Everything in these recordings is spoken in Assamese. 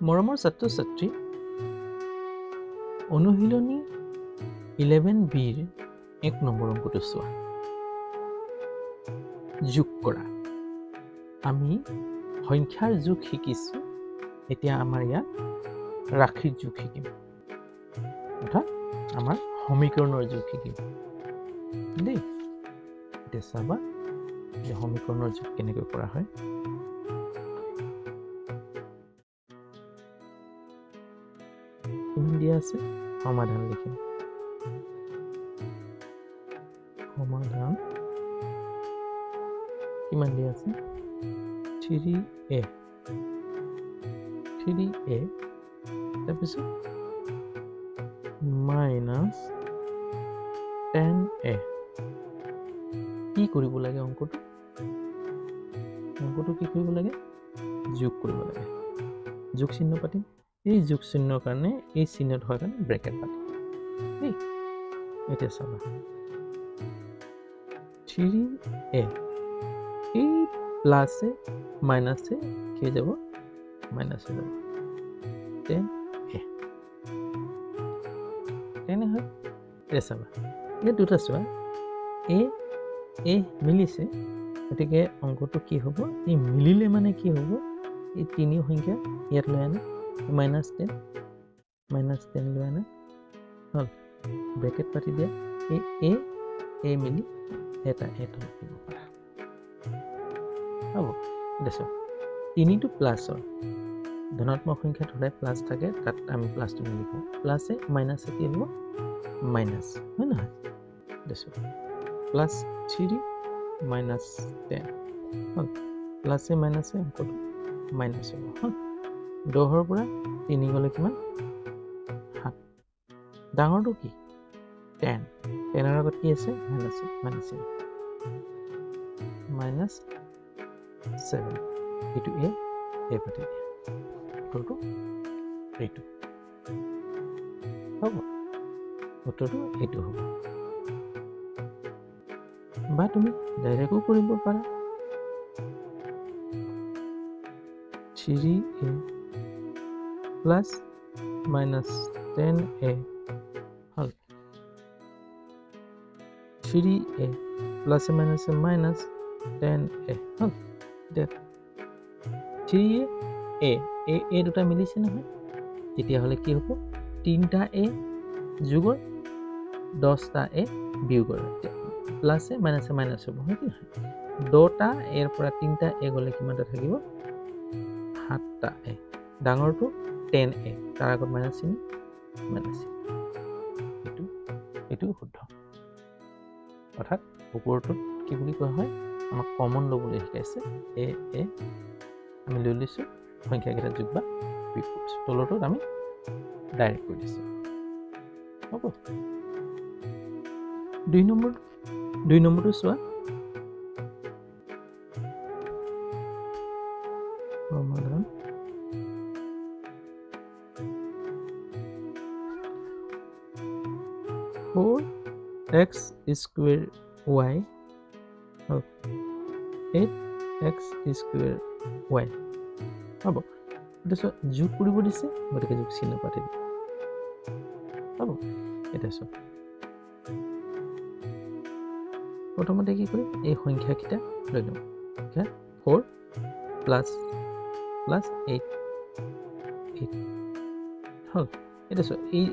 মৰমৰ ছাত্ৰ-ছাত্ৰী, অনুশীলনী 11Bৰ 1 নম্বৰ অংকটো চোৱা। যোগ কৰা। আমি সংখ্যাৰ যোগ শিকিছো, এতিয়া আমাৰ ইয়াত ৰাশিৰ যোগ শিকিম, অৰ্থাৎ আমাৰ সমীকৰণৰ যোগ শিকিম দেই। এতিয়া চাবা যে সমীকৰণৰ যোগ কেনেকৈ কৰা হয়। কিমান দিয়া আছে সমাধান লিখিম। সমাধান কিমান দিয়া আছে 3a 3a তাৰপিছত মাইনাছ 10a। কি কৰিব লাগে অংকটো কি কৰিব লাগে যোগ কৰিব লাগে। যোগ চিহ্ন পাতিম, এই যোগ চিহ্নৰ কাৰণে এই চিহ্নত হয় কাৰণে ব্ৰেকেট পাতিম দেই। এতিয়া চাবা 3a এই প্লাছে মাইনাছে কি যাব মাইনাছ হৈ যাব 10a 10 হয়। এতিয়া চাবা এই দুটা চোৱা এ মিলিছে, গতিকে অংকটো কি হ'ব এই মিলিলে মানে কি হ'ব এই তিনি সংখ্যা ইয়াত লৈ আনা -10 লৈ আনা হ'ল, ব্ৰেকেট পাতি দিয়া এই মিলি এটা লিখিব পাৰা হ'ব। দেখো তিনিটো প্লাছৰ ধনাত্মক সংখ্যাত সদায় প্লাছ থাকে, তাত আমি প্লাছটো নিলিখোঁ। প্লাছে মাইনাছে কি হ'ব মাইনাছ, হয় নহয়? দেখো +3 -10 হ'ল, প্লাছে মাইনাছে অংকটো মাইনাছ হ'ব হ'ল। 10ৰ পৰা 3 গ'লে কিমান 7। ডাঙৰটো কি 10, 10ৰ আগত কি আছে -7। এইটো এ পাতি দিয়া, উত্তৰটো এইটো হ'ব, উত্তৰটো এইটো হ'ব। বা তুমি ডাইৰেক্টও কৰিব পাৰা 3a প্লাছ -10a হ'ল, 3a প্লাছে মাইনাছে -10a হ'ল। এতিয়া 3a দুটা মিলিছে নহয়, তেতিয়াহ'লে কি হ'ব 3টা a যোগৰ 10টা a বিয়োগৰ, প্লাছে মাইনাছে মাইনাছ হ'ব, হয় কি নহয়? 10টা এৰ পৰা 3টা a গ'লে কিমানটা থাকিব 7টা a। ডাঙৰটো 10a, তাৰ আগত মাইনাছ চিহ্ন এইটো শুদ্ধ। অৰ্থাৎ ওপৰটোত কি বুলি কোৱা হয়, আমাক কমন ল'বলৈ শিকাইছে। এ আমি লৈ লৈছোঁ, সংখ্যাকেইটা যোগ বা বিয়োগ কৰিছোঁ। তলৰটোত আমি ডাইৰেক্ট কৰি দিছোঁ হ'ব। 2 নম্বৰটো চোৱা। সমাধান 4x² y 8x² y হ'ব। এতিয়া চোৱা যোগ কৰিব দিছে, গতিকে যোগ চিহ্ন পাতি দিম হ'ব। এতিয়া চোৱা প্ৰথমতে কি কৰিম, এই সংখ্যাকেইটা লৈ লওঁ। 4 প্লাছ 8 হ'ল। এতিয়া চোৱা এই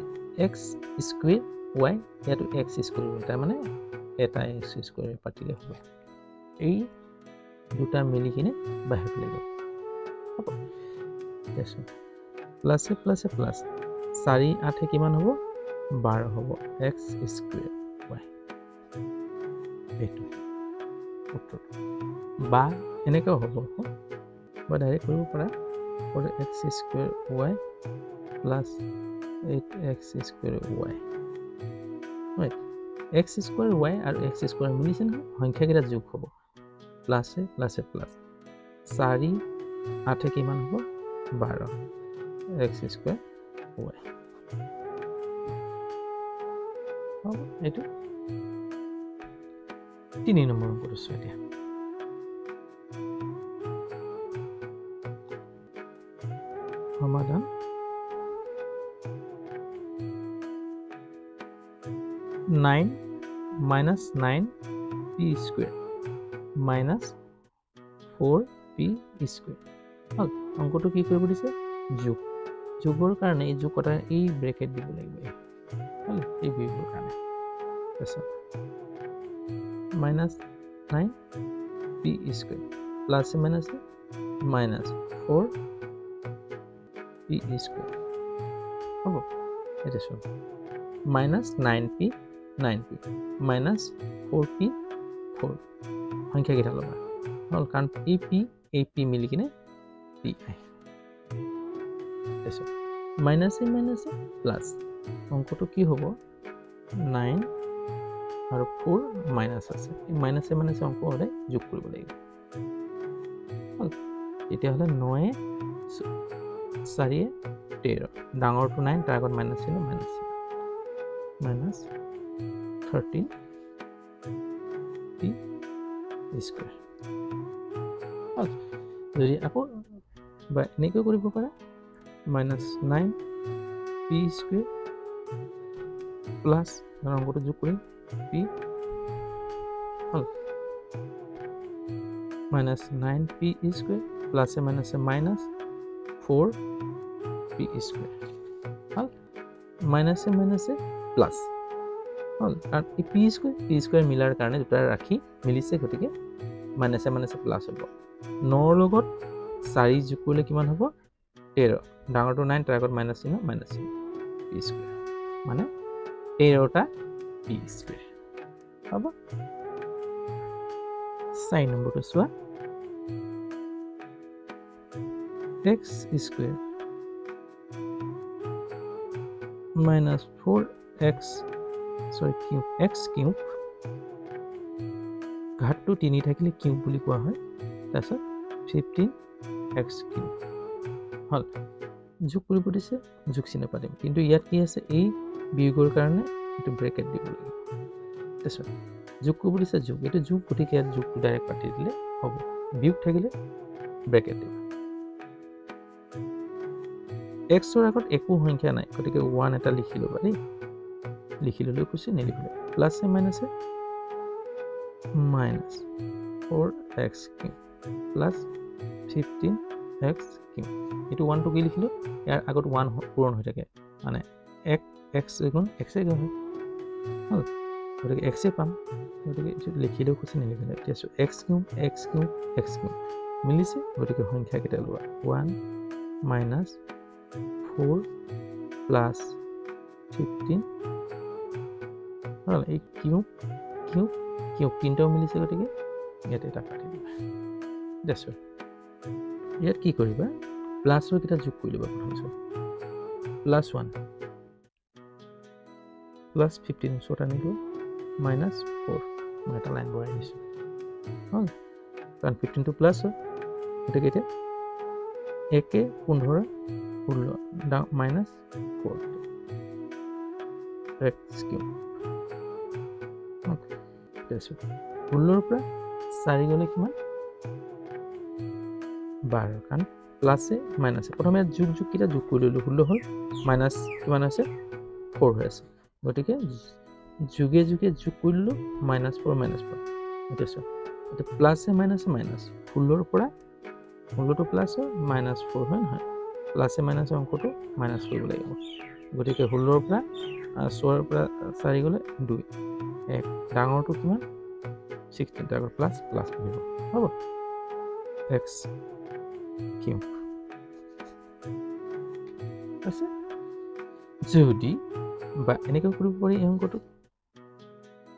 x² y ইয়াতো x² y, তাৰমানে এটা x² পাতিলে হ'ব। এই দুটা মিলি কিনে বাহিৰত লৈ গ'ল হ'ব। প্লাছে প্লাছ 4 8 কিমান হ'ব 12 হ'ব, x² y এইটো উত্তৰ। বা এনেকৈ হ'ব, বা ডাইৰেক্ট কৰিব পাৰা 4x² y plus 8x² y হয়। x² y আৰু x² মিলিছে নহয়, সংখ্যাকেইটা যোগ হ'ব। প্লাছে প্লাছ 4 8 কিমান হ'ব 12 x² y হ'ব। এইটো 3 নম্বৰ অংকটো চোৱা। এতিয়া সমাধান (9 minus 9p square minus 4p square) হল অঙ্কটো কি কৰিব দিছে যোগ যোগৰ কাৰণে এই যোগ কটা এই ব্ৰেকেট দিব লাগিব হল এই বিয়োগৰ কাৰণে আছে minus 9p square plus minus minus 4p square হ'ব এটা সব minus 9p 9p minus 4p 4 সংখ্যা কেইটা লবা হল কাৰণ ap মিলি কিনে pi এসো মাইনাস প্লাস অঙ্কটো কি হ'ব 9 আৰু 4 মাইনাস আছে মাইনাস অঙ্ক হলে যোগ কৰিব লাগিব হল এতিয়া হলে 9 4 13 ডাঙৰটো 9 তাৰ আগত মাইনাস ছিল minus 13 p square যদি আকৌ বা এনেকৈ কৰিব পাৰা minus 9 p square plus অঙ্কটো যোগ কৰিম p হল minus 9 p square plus minus 4 p square হল minus plus হল আর এই p square মিলাৰ কাৰণে দুটা ৰাখি মিলিছে গতিকে minus plus হ'ব 9 লগত 4 যোগ কৰিলে কিমান হ'ব 13 ডাঙৰটো 9 তাৰ আগত মাইনাস চিহ্ন p square মানে 13টা p square হ'ব 4 নম্বৰটো চোৱা x square minus 4x cube x cube ঘাতটো 3 থাকিলে কিউব বুলি কোৱা হয় তাৰছত 15x cube হল যোগ কৰিব দিছে যোগ চিহ্ন পাতিম কিন্তু ইয়াত কি আছে এই বিয়োগৰ কাৰণে এটো ব্ৰেকেট দিব লাগিব তাৰছত যোগ কৰিব দিছে যোগ এটো যোগ গতিকে ইয়াত যোগটো ডাইৰেক্ট পাতি দিলে হ'ব বিয়োগ থাকিলে ব্ৰেকেট দিব x ৰ আগত একো সংখ্যা নাই গতিকে 1 এটা লিখি লবা দেই লিখি ললে খুচি নেলিখিলে plus minus minus 4x cube plus 15x cube এটো 1 টু কি লিখিলো ইয়াৰ আগত 1 পূৰণ হৈ থাকে মানে x গুণ x গুণ হল গতিকে x এ পাম গতিকে এটো লিখিলেও খুচি নেলিখিলে এতিয়া x cube মিলিছে গতিকে সংখ্যা কেইটা লোৱা 1 minus 4 plus 15 হল এই কিউব তিনটাও মিলিছে গতিকে ইয়াতে এটা পাতি দিবা দেখো ইয়াত কি কৰিবা প্লাসৰ কিটা যোগ কৰি লবা প্ৰথম সব প্লাস 1 প্লাস 15 সটা নিলো minus 4 মই এটা লাইন বঢ়াই দিছো হল কাৰণ 15 টু প্লাস গতিকে এটা 1 15 16 minus 4 x cube দেখো 16 পৰা 4 গলে কিমান 12 কাৰণ প্লাসে মাইনাসে প্ৰথমে যোগ কিটা যোগ কৰি ললো 16 হল মাইনাস কিমান আছে 4 হৈ আছে গতিকে যোগে যোগ কৰি ললো -4 এটা সব এটা প্লাসে মাইনাসে 16 পৰা 16 টু প্লাস -4 হয় নহয় প্লাসে মাইনাসে অঙ্কটো মাইনাস কৰিব লাগিব গতিকে 16 পৰা 6 পৰা 4 গলে 2 এক ডাঙৰটো কিমান 16 তাৰ প্লাস কৰিব হ'ব x cube আছে যদি বা এনেকৈ কৰিব পাৰি এই অঙ্কটো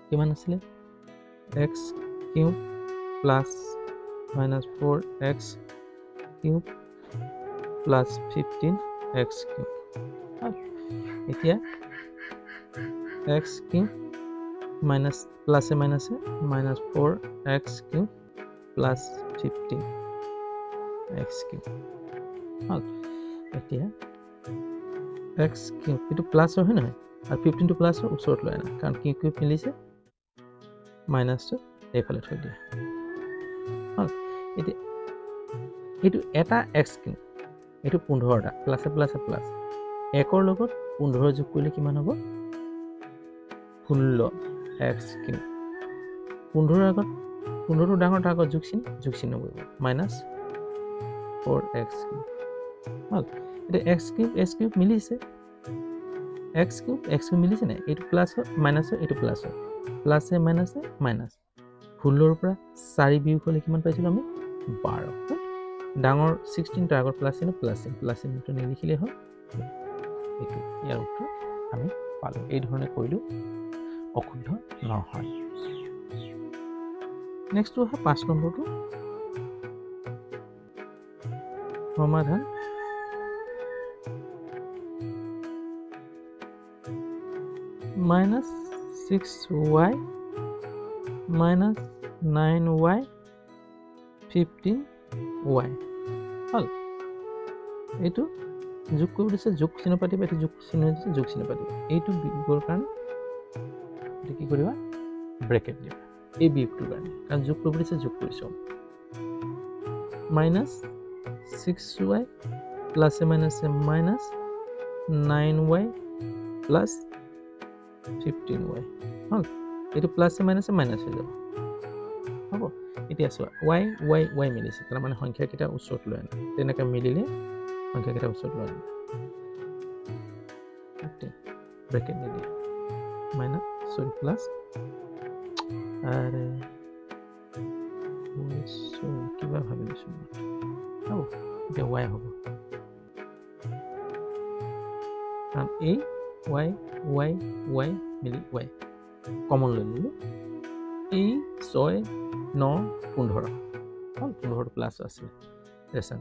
কিমান আছিল x cube plus minus 4x cube plus 15x cube এতিয়া x cube minus plus minus minus 4x cube plus 15x cube হল এতিয়া x cube এটো প্লাস হয় না আর 15 টু প্লাস ওচৰত লয় না কাৰণ কিউব মিলিছে মাইনাস টো এইফালে থৈ দিয়া হল এটো এটা x cube এইটো 15টা প্লাছে প্লাছে প্লাছ 1ৰ লগত 15 যোগ কৰিলে কিমান হ'ব 16x কিউব 15ৰ আগত 15টো ডাঙৰ তাৰ আগত যোগ চিন কৰিব মাইনাছ 4x কিউব হল এটা x কিউব মিলিছে x কিউব মিলিছে না এইটো প্লাছ মাইনাছ এইটো প্লাছ প্লাছে মাইনাছে মাইনাছ 16ৰ পৰা 4 বিয়োগ হ'লে কিমান পাইছিলো আমি 12 ডাঙৰ 16 তাৰ আগত প্লাছ চিনটো নিলিখিলে হ'ল এইটো ইয়াৰ উত্তৰ আমি পালো এই ধৰণে কৰিলো অশুদ্ধ নহয় নেক্সট টো 5 নম্বৰটো সমাধান -6y -9y 15y হল এইটো যোগ কৰিব দিছে যোগ চিহ্ন পাতিবা এইটো যোগ চিহ্ন দিছে যোগ চিহ্ন পাতিবা এইটো বিয়োগৰ কাৰণে কি কৰিবা ব্ৰেকেট দিবা এই বিয়োগটোৰ কাৰণে কাৰণ যোগ কৰিব দিছে যোগ কৰিছো -6y প্লাছে মাইনাছে minus 9y plus 15y হল এইটো প্লাছে মাইনাছে মাইনাছ হৈ যাব হ'ব এতিয়া চোৱা y মিলিছে তাৰ মানে সংখ্যাকেইটা ওচৰত লৈ আনা তেনেকৈ মিলিলে সংখ্যাকেইটা ওচৰত লৈ আনা ব্ৰেকেট নিদিয়া প্লাছ আৰে কিবা ভাবি লৈছো হ'ব এতিয়া y হ'ব কাৰণ এই y মিলি y কমন লৈ ললো এই 6 9 15 হল 15 প্লাছ আছে ৰেচন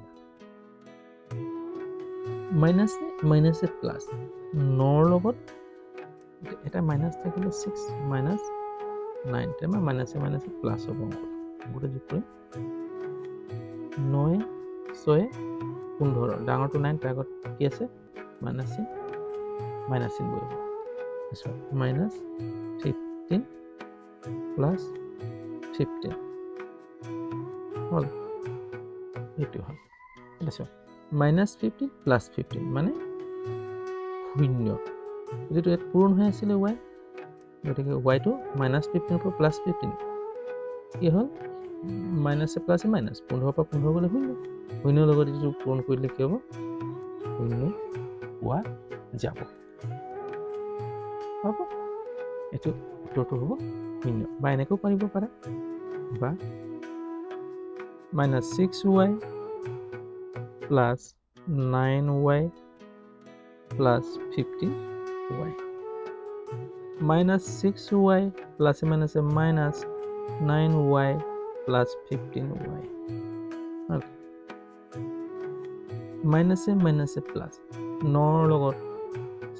মাইনাছে প্লাছ 9 লগত এটা মাইনাছ থাকিলে 6 মাইনাছ 9 তেমা মাইনাছে প্লাছ হ'ব অংকটো যোগ কৰিম 9 6 15 ডাঙৰটো 9 তাৰ আগত কি আছে মাইনাছ চিন বহিব -15 প্লাছ 15 হল এইটো হল এটা চোৱা -15 প্লাছ 15 মানে 0 যেটো ইয়াত পূৰণ হৈ আছিলে y গতিকে y টো -15 পৰা +15 কি হ'ল মাইনাছে প্লাছে মাইনাছ 15 পৰা 15 গ'লে 0 লগত যেটো পূৰণ কৰিলে কি হ'ব 0 পোৱা যাব হ'ব এটো উত্তৰটো হ'ব 0 বা এনেকৈ পাৰিব পাৰা বা -6y plus 9y plus 15y -6y plus minus 9y plus 15y okay. minus plus 9 লগত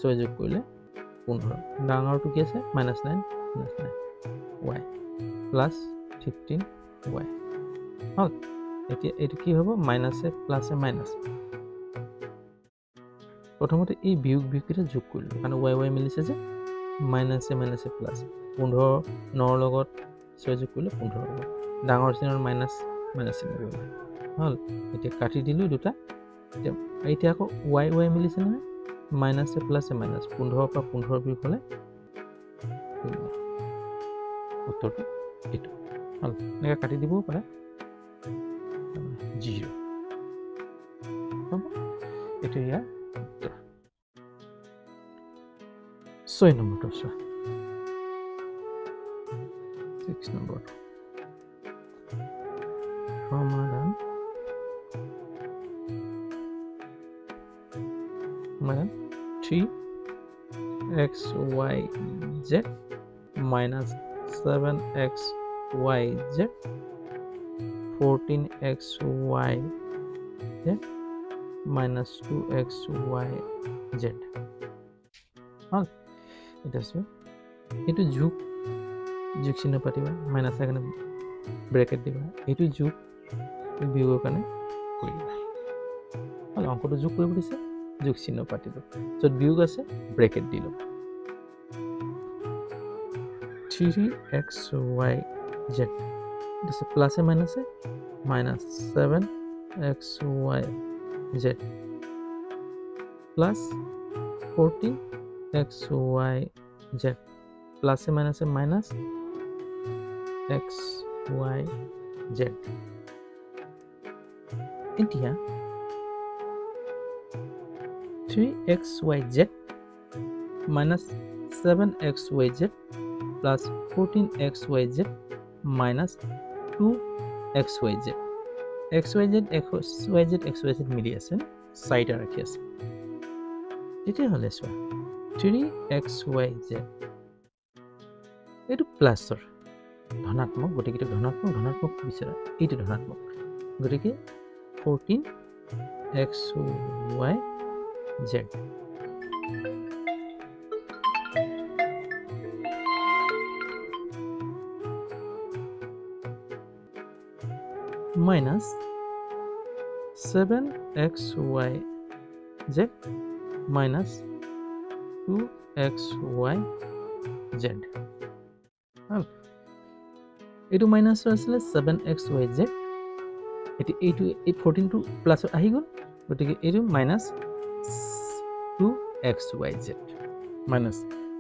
6 যোগ কৰিলে 15 ডাঙৰটো কি আছে -9 y plus 15y হল এতিয়া এটো কি হ'ব মাইনাসে প্লাসে মাইনাস প্ৰথমতে এই বিয়োগকেইটা যোগ কৰিলো কাৰণ y মিলিছে যে মাইনাসে প্লাস 15 9 লগত 6 যোগ কৰিলে 15 হ'ব ডাঙৰ চিনৰ মাইনাস চিন হল এতিয়া কাটি দিলো দুটা এতিয়া আকৌ y মিলিছে না মাইনাসে প্লাসে মাইনাস 15 পৰা 15 বিয়োগ হ'লে উত্তৰটো এইটো হল এনেকৈ কাটি দিব পাৰা 0 এটা ইয়াৰ উত্তৰ 6 নম্বৰটো চোৱা 6 নম্বৰ সমাধান 3xyz minus 7xyz 14xyz minus 2xyz হল এটা আছে এটো যোগ চিহ্ন পাতিবা মাইনাস এখানে ব্র্যাকেট দিবা এটো যোগ বিয়োগৰ কাৰণে কৰিবা হল অংকটো যোগ কৰিব দিছে যোগ চিহ্ন পাতিলো যত বিয়োগ আছে ব্র্যাকেট দিলো 3xyz this is plus and minus -7xyz plus 14xyz প্লাসে মাইনাসে মাইনাস xyz এতিয়া 3xyz minus 7xyz plus 14xyz minus 2xyz xyz মিলি আছে সাইডে ৰাখি আছে তেতিয়াহ'লে চোৱা 3xyz এইটো প্লাছৰ ধনাত্মক গতিকে ধনাত্মক বিচৰা এইটো ধনাত্মক গতিকে 14xyz minus 7xyz minus 2xyz এইটো মাইনাস আছিল 7xyz এইটো 14 টু প্লাস আহি গ'ল গতিকে এইটো মাইনাস 2xyz মাইনাস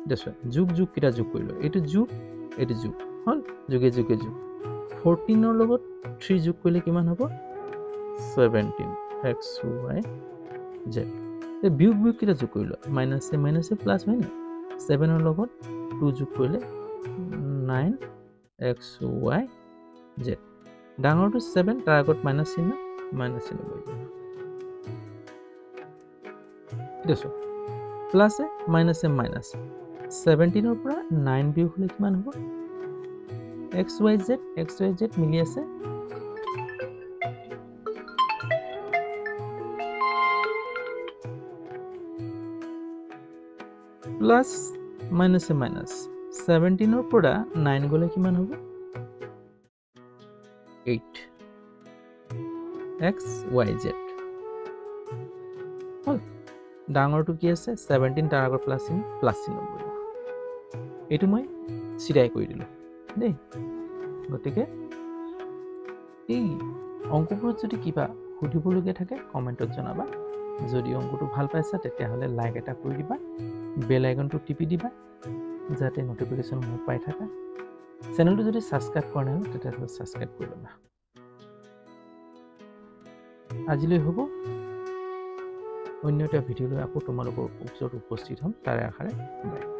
দেখো যোগ কিটা যোগ কৰিলো এইটো যোগ হল যোগে 14 ৰ লগত 3 যোগ কৰিলে কিমান হ'ব 17xyz এই বিয়োগ কিটা যোগ কৰিলো মাইনাসে প্লাস হয় না 7 ৰ লগত 2 যোগ কৰিলে 9xyz ডাঙৰটো 7 তাৰ আগত মাইনাস চিহ্ন বহি যাব দেখো প্লাসে মাইনাসে মাইনাস 17 ৰ পৰা 9 বিয়োগ হ'লে কিমান হ'ব xyz মিলি আছে প্লাস মাইনাসে মাইনাস 17 ৰ পৰা 9 গলে কিমান হ'ব 8xyz হল ডাঙৰটো কি আছে 17 তাৰ আগত প্লাস চিহ্ন বহিব এইটো মই সিধাই কৰি দিলো দেই গতিকে এই অংকবোৰ যদি কিবা সুধিবলগীয়া থাকে কমেন্টত জনাবা যদি অংকটো ভাল পাইছা তেতিয়াহলে লাইক এটা কৰি দিবা বেল আইকনটো টিপি দিবা যাতে নোটিফিকেশন মই পাই থাকা চেনেলটো যদি সাবস্ক্ৰাইব কৰা নাই তেতিয়াহলে সাবস্ক্ৰাইব কৰি ল'বা আজিলৈ হ'ব অন্য এটা ভিডিঅ'লৈ আকৌ তোমালোকৰ ওচৰত উপস্থিত হ'ম তাৰে আশাৰে বাই